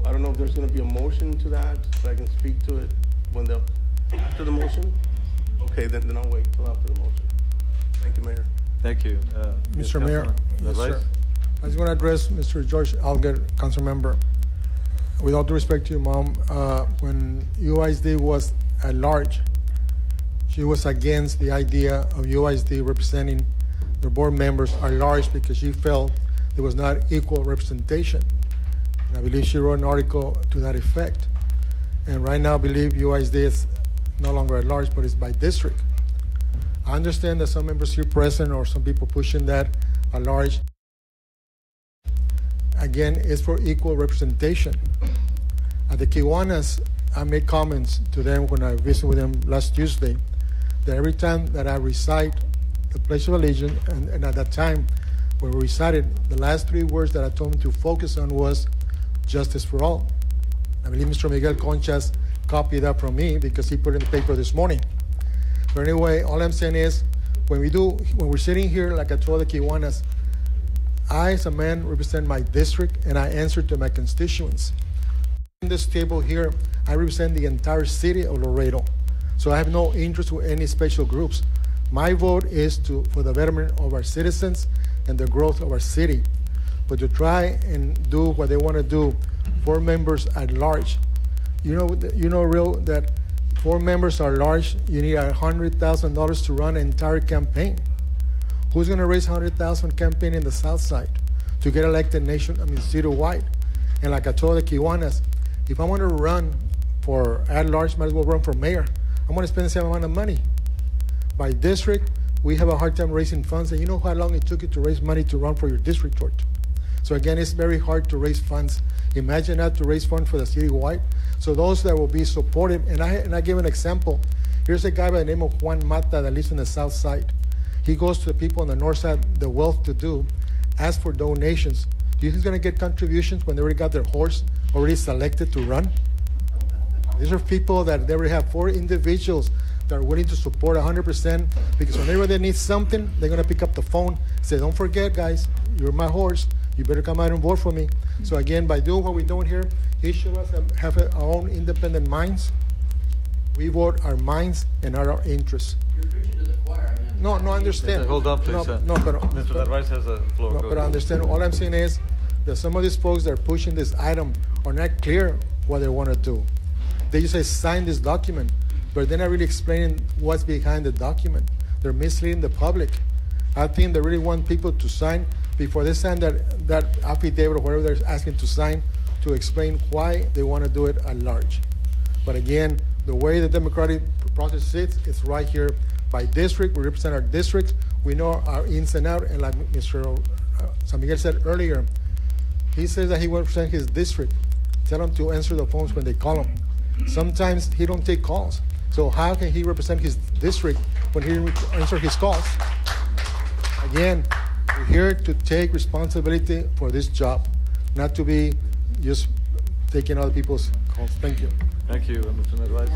I don't know if there's going to be a motion to that, so I can speak to it after the motion. Okay, then I'll wait till after the motion. Thank you, Mayor. Thank you. Mr. Mayor, yes, sir. I just want to address Mr. George Alger, council member. With all due respect to your mom, when UISD was at large, she was against the idea of UISD representing their board members at large because she felt there was not equal representation. And I believe she wrote an article to that effect. And right now, I believe UISD is no longer at large, but it's by district. I understand that some members here present or some people pushing that at large. Again, it's for equal representation. At the Kiwanis, I made comments to them when I visited with them last Tuesday that every time that I recite the Pledge of Allegiance, and at that time when we recited, the last 3 words that I told them to focus on was justice for all. I believe Mr. Miguel Conchas copied that from me because he put it in the paper this morning. But anyway, all I'm saying is when we're sitting here, like I told the Kiwanis, I, as a man, represent my district and I answer to my constituents. In this table here, I represent the entire city of Laredo. So I have no interest with any special groups. My vote is for the betterment of our citizens and the growth of our city. But to try and do what they want to do, 4 members at large, you know, real that 4 members at large, you need $100,000 to run an entire campaign. Who's going to raise $100,000 campaign in the South Side to get elected citywide? And like I told the Kiwanis, if I want to run for at large, might as well run for mayor. I'm going to spend the same amount of money. By district, we have a hard time raising funds, and you know how long it took you to raise money to run for your district court. So again, it's very hard to raise funds. Imagine that, to raise funds for the citywide. So those that will be supportive, and I give an example. Here's a guy by the name of Juan Mata that lives in the South Side. He goes to the people on the north side, the well-to-do, ask for donations. Do you think he's going to get contributions when they already got their horse already selected to run? These are people that they already have 4 individuals that are willing to support 100%, because whenever they need something, they're going to pick up the phone, say, don't forget, guys, you're my horse. You better come out and vote for me. So again, by doing what we're doing here, each of us have our own independent minds. We vote our minds and our interests. You're preaching to the choir. No, I understand. Hold on, please. Mr. Narvaez has the floor. No, but I understand. All I'm saying is that some of these folks that are pushing this item are not clear what they want to do. They just say, sign this document, but they're not really explaining what's behind the document. They're misleading the public. I think they really want people to sign before they sign that affidavit or whatever they're asking to sign, to explain why they want to do it at large. But again, the way the democratic process sits, it's right here by district. We represent our districts. We know our ins and outs. And like Mr. San Miguel said earlier, he says that he represents his district. Tell him to answer the phones when they call him. Sometimes he don't take calls. So how can he represent his district when he answers his calls? Again, we're here to take responsibility for this job, not to be just taking other people's calls. Thank you. Thank you, Mr. Narvaez.